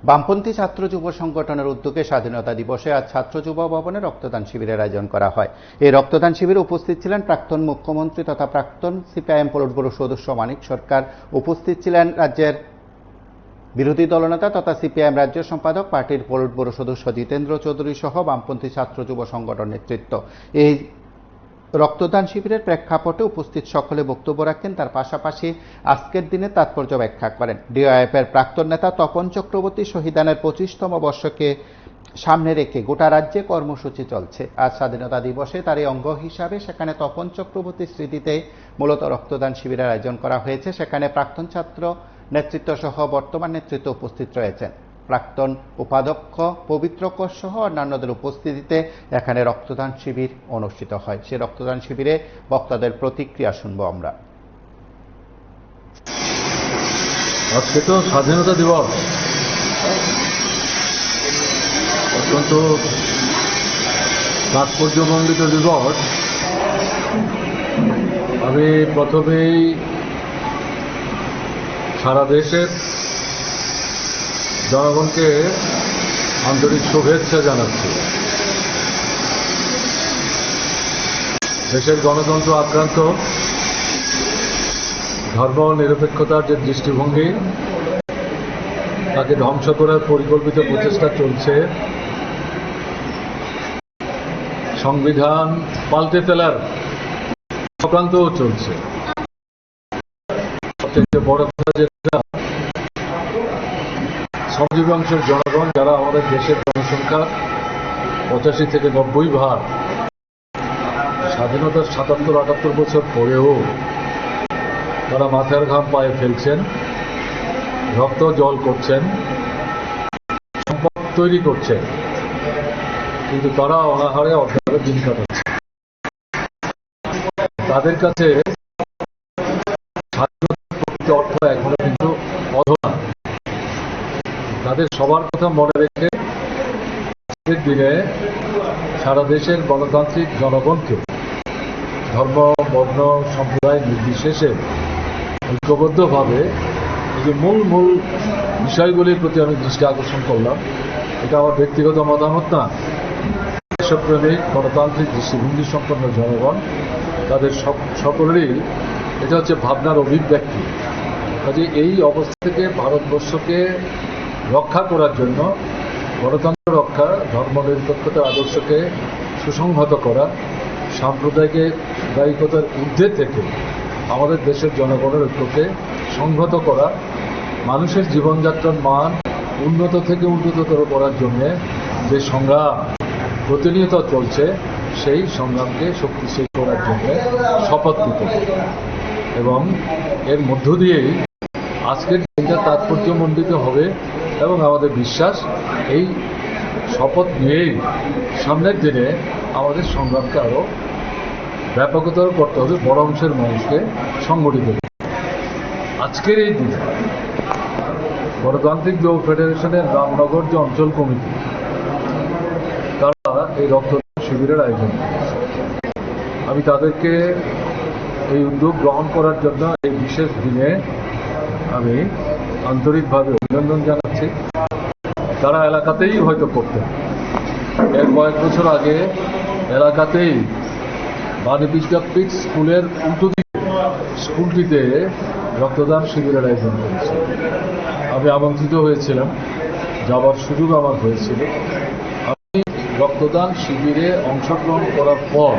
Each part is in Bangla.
বামপন্থী ছাত্র যুব সংগঠনের উদ্যোগে স্বাধীনতা দিবসে আজ ছাত্র যুব ভবনে রক্তদান শিবিরের আয়োজন করা হয়। এই রক্তদান শিবিরে উপস্থিত ছিলেন প্রাক্তন মুখ্যমন্ত্রী তথা প্রাক্তন সিপিআইএম পলিট ব্যুরো সদস্য মানিক সরকার। উপস্থিত ছিলেন রাজ্যের বিরোধী দলনেতা তথা সিপিআইএম রাজ্য সম্পাদক, পার্টির পলিট ব্যুরো সদস্য জিতেন্দ্র চৌধুরী সহ বামপন্থী ছাত্র যুব সংগঠন নেতৃত্ব। এই রক্তদান শিবিরের প্রেক্ষাপটে উপস্থিত সকলে বক্তব্য রাখেন। তার পাশাপাশি আজকের দিনে তাৎপর্য ব্যাখ্যা করেন। ডিওয়াইএফের প্রাক্তন নেতা তপন চক্রবর্তী শহীদানের 25তম বর্ষকে সামনে রেখে গোটা রাজ্যে কর্মসূচি চলছে। আজ স্বাধীনতা দিবসে তারই অঙ্গ হিসাবে সেখানে তপন চক্রবর্তীর স্মৃতিতে মূলত রক্তদান শিবিরের আয়োজন করা হয়েছে। সেখানে প্রাক্তন ছাত্র নেতৃত্ব সহ বর্তমান নেতৃত্ব উপস্থিত রয়েছেন। প্রাক্তন উপাধ্যক্ষ পবিত্র কোষ সহ অন্যান্যদের উপস্থিতিতে এখানে রক্তদান শিবির অনুষ্ঠিত হয়। সেই রক্তদান শিবিরে বক্তাদের প্রতিক্রিয়া শুনবো আমরা। আজকে তো স্বাধীনতা দিবস, অত্যন্ত তাৎপর্যমণ্ডিত দিবস। আমি প্রথমেই সারা দেশের জনগণকে আন্তরিক শুভেচ্ছা জানাচ্ছি। দেশের গণতন্ত্র আক্রান্ত, ধর্ম নিরপেক্ষতার যে দৃষ্টিভঙ্গি তাকে ধ্বংস করার পরিকল্পিত প্রচেষ্টা চলছে। সংবিধান পাল্টে ফেলার চক্রান্তও চলছে। সবচেয়ে বড় কথা যেটা, শ্রমজীবী অংশের জনগণ, যারা আমাদের দেশের জনসংখ্যা 85 থেকে 90 স্বাধীনতার 77-78 বছর পরেও তারা মাথার ঘাম পায়ে ফেলছেন, রক্ত জল করছেন, সম্পদ তৈরি করছেন, কিন্তু তারা অনাহারে অর্ধেক দিন কাটাচ্ছে। তাদের কাছে স্বাধীনতার প্রকৃত অর্থ এখনো কিন্তু অধরা। তাদের সবার কথা মনে রেখে আজকের দিনে সারা দেশের গণতান্ত্রিক জনগণকে ধর্ম, বর্ণ, সম্প্রদায় নির্বিশেষে ঐক্যবদ্ধভাবে এই যে মূল বিষয়গুলির প্রতি আমি দৃষ্টি আকর্ষণ করলাম। এটা আমার ব্যক্তিগত মতামত না। দেশপ্রেমিক গণতান্ত্রিক দৃষ্টিভঙ্গি সম্পন্ন জনগণ, তাদের সকলেরই এটা হচ্ছে ভাবনার অভিব্যক্তি। কাজে এই অবস্থা থেকে ভারতবর্ষকে রক্ষা করার জন্য, গণতন্ত্র রক্ষা, ধর্মনিরপেক্ষতার আদর্শকে সুসংহত করা, সাম্প্রদায়িকতার ঊর্ধ্বে থেকে আমাদের দেশের জনগণের ঐক্যকে সংহত করা, মানুষের জীবনযাত্রার মান উন্নত থেকে উন্নততর করার জন্যে যে সংগ্রাম প্রতিনিয়ত চলছে, সেই সংগ্রামকে শক্তিশালী করার জন্য শপথ নিতে এবং এর মধ্য দিয়েই আজকের দিনটা তাৎপর্যমণ্ডিত হবে এবং আমাদের বিশ্বাস এই শপথ নিয়েই সামনের দিনে আমাদের সংগ্রামকে আরও ব্যাপকতর করতে হবে, বড় অংশের মানুষকে সংগঠিত করতে। আজকের এই দিনে গণতান্ত্রিক যুব ফেডারেশনের রামনগর যে অঞ্চল কমিটি, তারা এই রক্তদান শিবিরের আয়োজন করেছে। আমি তাদেরকে এই উদ্যোগ গ্রহণ করার জন্য এই বিশেষ দিনে আমি আন্তরিকভাবে অভিনন্দন জানাচ্ছি। তারা এলাকাতেই হয়তো করতেন, এর কয়েক বছর আগে এলাকাতেই বাণী বিদ্যাপীঠ স্কুলের উল্টো দিকে স্কুলটিতে রক্তদান শিবিরের আয়োজন করেছে। আমি আমন্ত্রিত হয়েছিলাম, যাওয়ার সুযোগ আমার হয়েছিল। আমি রক্তদান শিবিরে অংশগ্রহণ করার পর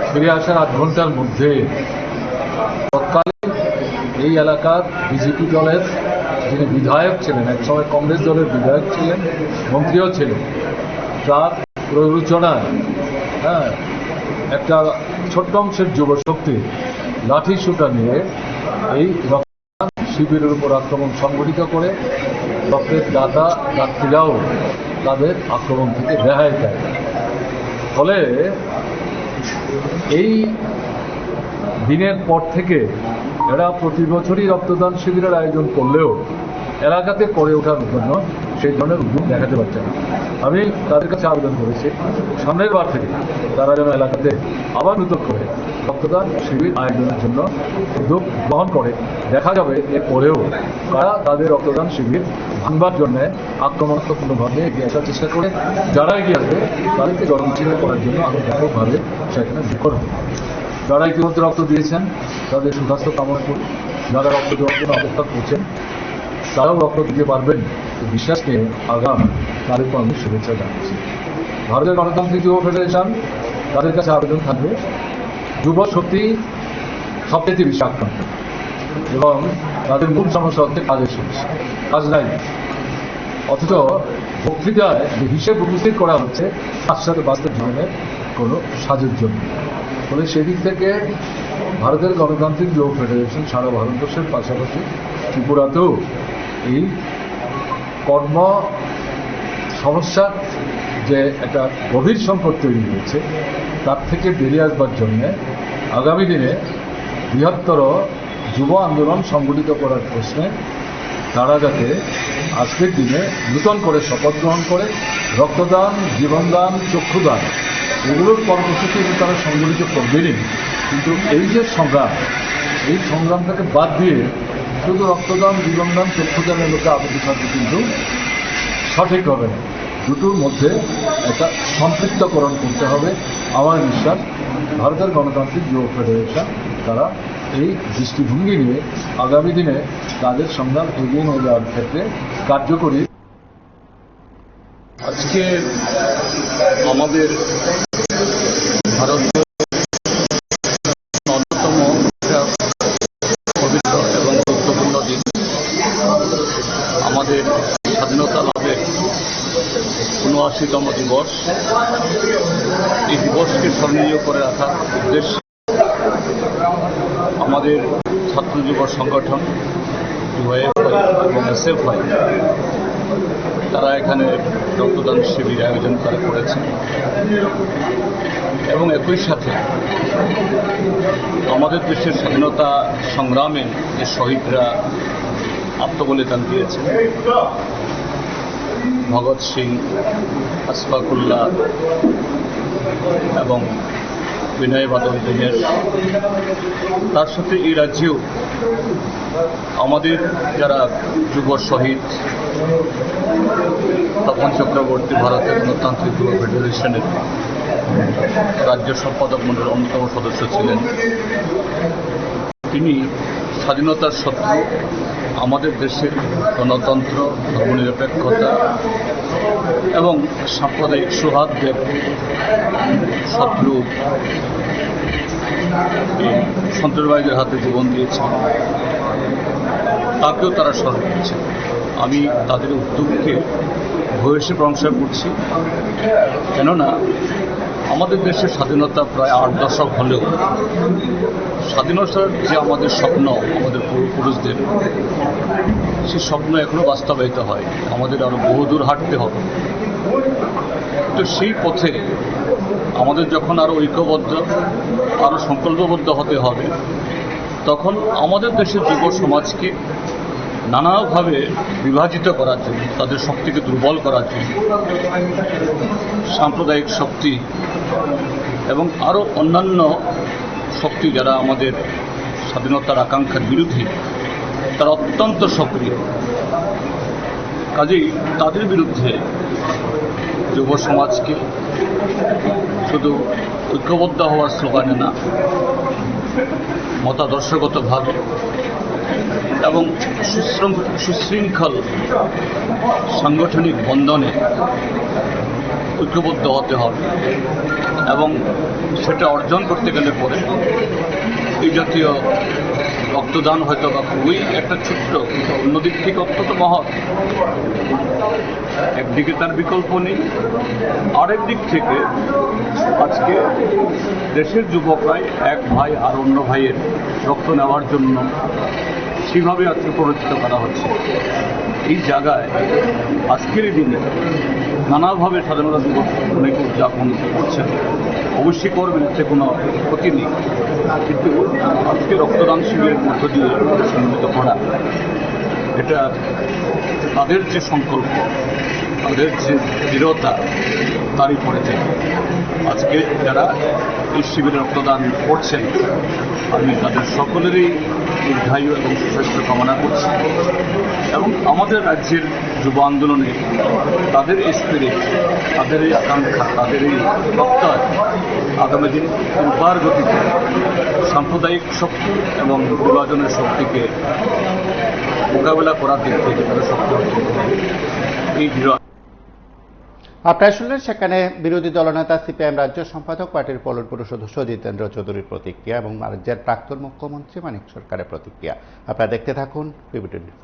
ফিরে আসার 8 ঘন্টার মধ্যে তৎকালীন এই এলাকার বিজেপি দলের যিনি বিধায়ক ছিলেন, একসময় কংগ্রেস দলের বিধায়ক ছিলেন, মন্ত্রীও ছিলেন, তার প্ররোচনায় একটা ছোট্ট অংশের যুবশক্তি লাঠি সুতা নিয়ে এই রক্তদান শিবিরের উপর আক্রমণ সংগঠিত করে রক্তের দাতারাও তাদের আক্রমণ থেকে রেহাই দেয়। ফলে এই দিনের পর থেকে এরা প্রতি বছরই রক্তদান শিবিরের আয়োজন করলেও এলাকাতে করে ওঠার জন্য সেই ধরনের উদ্যোগ দেখাতে পারছে না। আমি তাদের কাছে আবেদন করেছি সামনের বার থেকে তারা যেন এলাকাতে আবার নতুন করে রক্তদান শিবির আয়োজনের জন্য উদ্যোগ গ্রহণ করে। দেখা যাবে এরপরেও তারা তাদের রক্তদান শিবির ভাঙবার জন্য আক্রমণাত্মকভাবে এগিয়ে আসার চেষ্টা করে। যারা এগিয়ে আসবে তাদেরকে জনমিছিল করার জন্য আমি ব্যাপকভাবে সেখানে করব। যারা ইতিমধ্যে রক্ত দিয়েছেন তাদের সুস্বাস্থ্য কামনা করি। যারা রক্ত দেওয়ার জন্য অপেক্ষা করছেন তারাও রক্ত দিতে পারবেন বিশ্বাস নিয়ে আগাম তাদেরকে আমি শুভেচ্ছা জানাচ্ছি। ভারতের গণতান্ত্রিক যুব ফেডারেশন তাদের কাছে আবেদন থাকবে, যুব শক্তি সবচেয়ে বেশি আক্রান্ত এবং তাদের মূল সমস্যা হচ্ছে কাজের সমস্যা, কাজ নাই। অথচ বক্তৃতায় যে হিসেব উপস্থিত করা হচ্ছে তার সাথে বাস্তব জীবনের কোনো সাজের জন্য। ফলে সেদিক থেকে ভারতের গণতান্ত্রিক যুব ফেডারেশন সারা ভারতবর্ষের পাশাপাশি ত্রিপুরাতেও এই কর্ম সমস্যার যে একটা গভীর সংকট তৈরি হয়েছে তার থেকে বেরিয়ে আসবার জন্যে আগামী দিনে বৃহত্তর যুব আন্দোলন সংগঠিত করার প্রশ্নে তারা যাতে আজকের দিনে নূতন করে শপথ গ্রহণ করে রক্তদান, জীবনদান, চক্ষুদান এগুলোর কর্মসূচি তারা সংগঠিত করবেনই, কিন্তু এই যে সংগ্রাম এই সংগ্রামটাকে বাদ দিয়ে শুধু রক্তদান, জীবনদান, চক্ষুদানের লোকে আবদ্ধ থাকবে কিন্তু সঠিক হবে না। দুটোর মধ্যে একটা সম্পৃক্তকরণ করতে হবে। আমার বিশ্বাস ভারতের গণতান্ত্রিক যুব ফেডারেশন তারা এই দৃষ্টিভঙ্গি নিয়ে আগামী দিনে তাদের সংগ্রাম এগিয়ে নিয়ে যাওয়ার ক্ষেত্রে কার্যকরী। আজকে আমাদের ভারতের অন্যতম পবিত্র এবং গুরুত্বপূর্ণ দিন, আমাদের স্বাধীনতা লাভের ৭৯তম দিবস। এই দিবসকে স্মরণীয় করে রাখার উদ্দেশ্যে আমাদের ছাত্র যুব সংগঠন ইউআইএফআই এবং এসএফআই তারা এখানে রক্তদান শিবির আয়োজন করেছে এবং একই সাথে আমাদের দেশের স্বাধীনতা সংগ্রামে যে শহীদরা আত্মবলিদান দিয়েছেন, ভগৎ সিং, আশফাকুল্লাহ এবং বিনয় বাদল দীনেশ, তার সাথে এই রাজ্যেও আমাদের যারা যুব শহীদ তপন চক্রবর্তী ভারতের গণতান্ত্রিক যুব ফেডারেশনের রাজ্য সম্পাদক মণ্ডলের অন্যতম সদস্য ছিলেন। তিনি স্বাধীনতার শত্রু, আমাদের দেশের গণতন্ত্র, ধর্মনিরপেক্ষতা এবং সাম্প্রদায়িক সৌহার্দ্যের শত্রু সন্ত্রাসবাদীদের হাতে জীবন দিয়েছেন, তাকেও তারা স্মরণ করছে। আমি তাদের উদ্যোগকে ভূয়সী প্রশংসা করছি, কেননা আমাদের দেশের স্বাধীনতা প্রায় ৮ দশক হলেও স্বাধীনতার যে আমাদের স্বপ্ন, আমাদের পূর্বপুরুষদের, সে স্বপ্ন এখনও বাস্তবায়িত হয়। আমাদের আরও বহুদূর হাঁটতে হবে। তো সেই পথে আমাদের যখন আরও ঐক্যবদ্ধ, আরও সংকল্পবদ্ধ হতে হবে, তখন আমাদের দেশের যুব সমাজকে নানাভাবে বিভাজিত করার জন্য, তাদের শক্তিকে দুর্বল করার জন্য সাম্প্রদায়িক শক্তি এবং আরও অন্যান্য শক্তি যারা আমাদের স্বাধীনতার আকাঙ্ক্ষার বিরোধী, তারা অত্যন্ত সক্রিয়। কাজেই তাদের বিরুদ্ধে যুব সমাজকে শুধু ঐক্যবদ্ধ হওয়ার স্লোগানে না, মতাদর্শগতভাবে এবং সুশৃঙ্খল সাংগঠনিক বন্ধনে ঐক্যবদ্ধ হতে হবে এবং সেটা অর্জন করতে গেলে পরে এই জাতীয় রক্তদান হয়তো বা খুবই একটা ছোট্ট, কিন্তু অন্যদিক থেকে অত্যন্ত মহৎ। একদিকে তার বিকল্প নেই, আরেক দিক থেকে আজকে দেশের যুবকরাই এক ভাই আর অন্য ভাইয়ের রক্ত নেওয়ার জন্য সেভাবে আজকে প্ররোচিত করা হচ্ছে। এই জায়গায় আজকের দিনে নানাভাবে স্বাধীনতা দিবস অনেকে উদযাপন করছেন, অবশ্যই করবেন, এতে কোনো ক্ষতি নেই, কিন্তু আজকে রক্তদান শিবিরের মধ্য দিয়ে সম্মিলিত করা এটা তাদের যে সংকল্প, তাদের যে দৃঢ়তা, তারই পরিচয়। আজকে যারা এই শিবিরে রক্তদান করছেন, আমি তাদের সকলেরই দীর্ঘায়ু এবং সুস্বাস্থ্য কামনা করছি এবং আমাদের রাজ্যের যুব আন্দোলনে তাদের এই স্পিরিট, তাদের এই আকাঙ্ক্ষা, তাদের এই প্রত্যয় আগামী দিন উপার গতিতে সাম্প্রদায়িক শক্তি এবং বিভাজনের শক্তিকে মোকাবেলা করার দিক থেকে তাদের শক্তি অর্জন করবে। এই দৃঢ় আপনারা শুনলেন সেখানে বিরোধী দলনেতা সিপিআইএম রাজ্য সম্পাদক পার্টির পলিট ব্যুরো সদস্য জিতেন্দ্র চৌধুরীর প্রতিক্রিয়া এবং রাজ্যের প্রাক্তন মুখ্যমন্ত্রী মানিক সরকারের প্রতিক্রিয়া। আপনারা দেখতে থাকুন PBTV।